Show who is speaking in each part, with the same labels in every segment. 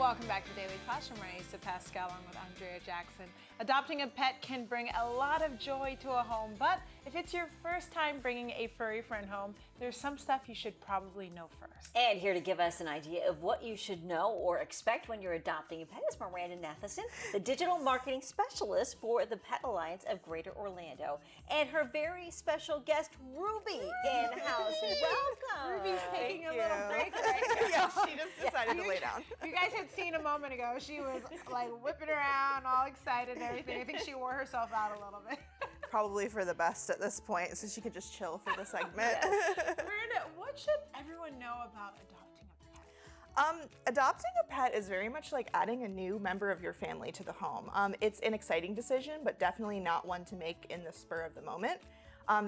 Speaker 1: Welcome back to Daily Flash. I'm Riesa, Pascal, along with Andrea Jackson. Adopting a pet can bring a lot of joy to a home, but if it's your first time bringing a furry friend home, there's some stuff you should probably know first.
Speaker 2: And here to give us an idea of what you should know or expect when you're adopting a pet is Miranda Nathanson, the digital marketing specialist for the Pet Alliance of Greater Orlando, and her very special guest, Ruby, in-house. Welcome.
Speaker 1: Ruby's taking a little break
Speaker 3: right now. Yeah, she just decided to lay down.
Speaker 1: If you guys had seen a moment ago, she was like whipping around, all excited and everything. I think she wore herself out a little bit.
Speaker 3: Probably for the best at this point, so she could just chill for the segment.
Speaker 1: Miranda, what should everyone know about adopting a pet?
Speaker 3: Adopting a pet is very much like adding a new member of your family to the home. It's an exciting decision, but definitely not one to make in the spur of the moment.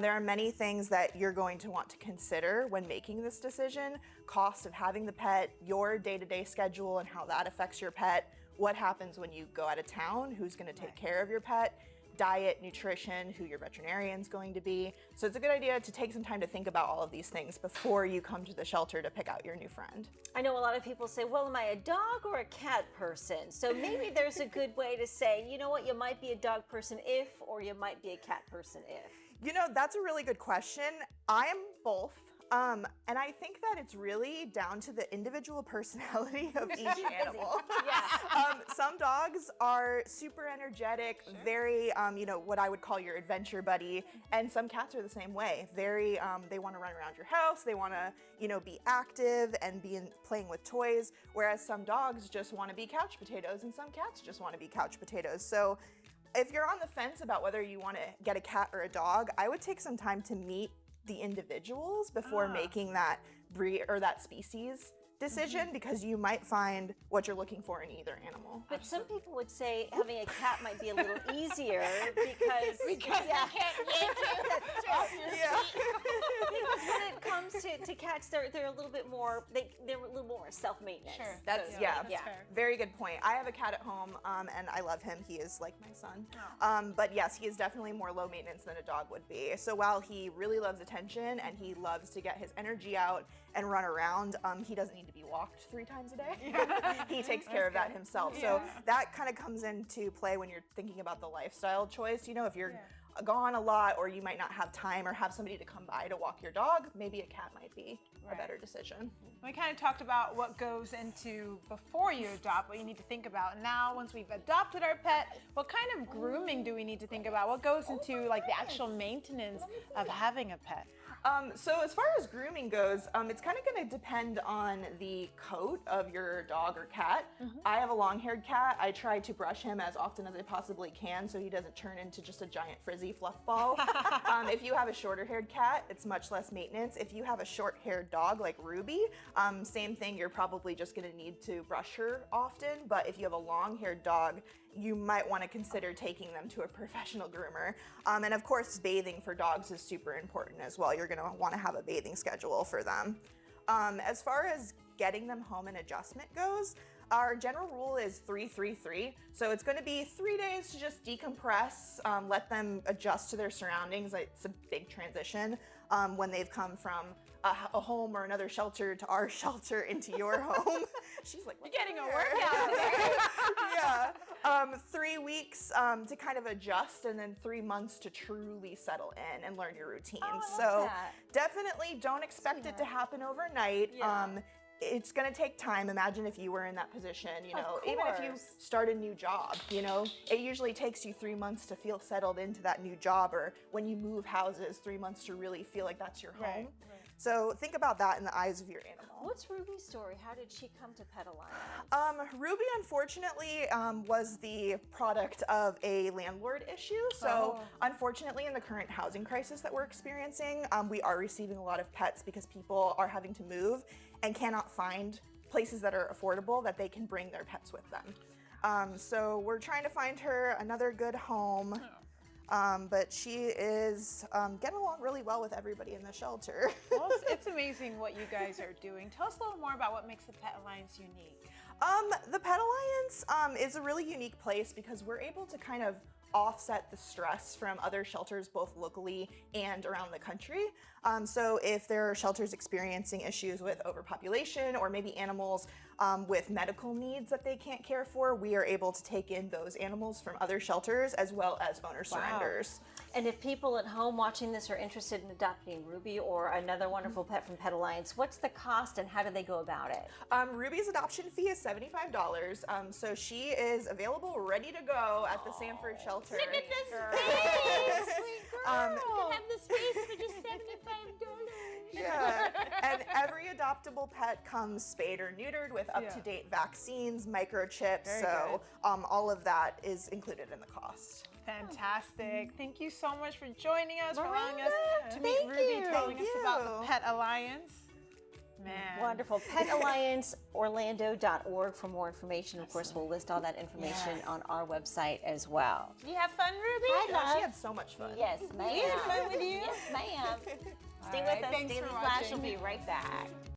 Speaker 3: There are many things that you're going to want to consider when making this decision. Cost of having the pet, your day-to-day schedule and how that affects your pet, what happens when you go out of town, who's going to take care of your pet, diet, nutrition, who your veterinarian's going to be. So it's a good idea to take some time to think about all of these things before you come to the shelter to pick out your new friend.
Speaker 2: I know a lot of people say, well, am I a dog or a cat person? So maybe there's a good way to say, you know what, you might be a dog person if, or you might be a cat person if.
Speaker 3: You know, that's a really good question. I am both. And I think that it's really down to the individual personality of each animal. Some dogs are super energetic, very, what I would call your adventure buddy. And some cats are the same way. Very, they want to run around your house. They want to, be active and playing with toys. Whereas some dogs just want to be couch potatoes and some cats just want to be couch potatoes. So if you're on the fence about whether you want to get a cat or a dog, I would take some time to meet the individuals before making that breed or that species decision, because you might find what you're looking for in either animal.
Speaker 2: But some people would say having a cat might be a little easier because
Speaker 1: they can't
Speaker 2: because when it comes to cats, they're a little bit more they're a little more self-maintenance.
Speaker 1: Sure.
Speaker 3: That's
Speaker 1: fair.
Speaker 3: Very good point. I have a cat at home, and I love him. He is like my son. But yes, he is definitely more low maintenance than a dog would be. So while he really loves attention and he loves to get his energy out and run around, he doesn't need to be walked 3 times a day. He takes care of that himself. So that kind of comes into play when you're thinking about the lifestyle choice. If you're gone a lot, or you might not have time or have somebody to come by to walk your dog, maybe a cat might be a better decision.
Speaker 1: We kind of talked about what goes into before you adopt, what you need to think about. Now, once we've adopted our pet, what kind of grooming do we need to think about? What goes into like the actual maintenance of having a pet?
Speaker 3: So as far as grooming goes, it's kind of going to depend on the coat of your dog or cat. I have a long-haired cat. I try to brush him as often as I possibly can so he doesn't turn into just a giant frizzy fluff ball. If you have a shorter-haired cat, it's much less maintenance. If you have a short-haired dog like Ruby, same thing. You're probably just going to need to brush her often. But if you have a long-haired dog, you might want to consider taking them to a professional groomer. And of course, bathing for dogs is super important as well. You're going to want to have a bathing schedule for them. As far as getting them home and adjustment goes, our general rule is 3-3-3. So it's going to be 3 days to just decompress, let them adjust to their surroundings. It's a big transition when they've come from a home or another shelter to our shelter into your home. She's like,
Speaker 1: you're getting a workout today.
Speaker 3: 3 weeks to kind of adjust, and then 3 months to truly settle in and learn your routines. Definitely don't expect it to happen overnight. It's going to take time. Imagine if you were in that position, even if you start a new job, it usually takes you 3 months to feel settled into that new job, or when you move houses, 3 months to really feel like that's your home. So think about that in the eyes of your animal.
Speaker 2: What's Ruby's story? How did she come to Pet Alliance?
Speaker 3: Ruby, unfortunately, was the product of a landlord issue. So unfortunately, in the current housing crisis that we're experiencing, we are receiving a lot of pets because people are having to move and cannot find places that are affordable that they can bring their pets with them. So we're trying to find her another good home. But she is getting along really well with everybody in the shelter.
Speaker 1: Well, it's amazing what you guys are doing. Tell us a little more about what makes the Pet Alliance unique.
Speaker 3: The Pet Alliance is a really unique place because we're able to kind of offset the stress from other shelters both locally and around the country. So if there are shelters experiencing issues with overpopulation or maybe animals with medical needs that they can't care for, we are able to take in those animals from other shelters as well as owner surrenders.
Speaker 2: And if people at home watching this are interested in adopting Ruby or another wonderful pet from Pet Alliance, what's the cost and how do they go about it?
Speaker 3: Ruby's adoption fee is $75. So she is available, ready to go at the Sanford shelter.
Speaker 2: Look at this face! Sweet girl! You can have this face for just $75.
Speaker 3: Yeah, and every adoptable pet comes spayed or neutered with up-to-date vaccines, microchips,
Speaker 1: Very
Speaker 3: all of that is included in the cost.
Speaker 1: Fantastic. Thank you so much for joining us, for allowing us
Speaker 2: Miranda,
Speaker 1: to meet
Speaker 2: thank
Speaker 1: Ruby,
Speaker 2: you.
Speaker 1: telling
Speaker 3: Thank
Speaker 1: us about
Speaker 3: you.
Speaker 1: the Pet Alliance. Man.
Speaker 2: Wonderful. PetAllianceOrlando.org for more information. Of course, we'll list all that information on our website as well.
Speaker 1: You have fun, Ruby?
Speaker 2: Hi, love.
Speaker 3: She had so much fun.
Speaker 2: Yes, ma'am.
Speaker 1: We had fun with you.
Speaker 2: Yes, ma'am. Stay
Speaker 1: All
Speaker 2: with
Speaker 1: right,
Speaker 2: us.
Speaker 1: thanks
Speaker 2: Daily
Speaker 1: for
Speaker 2: Flash will
Speaker 1: watching.
Speaker 2: be right back.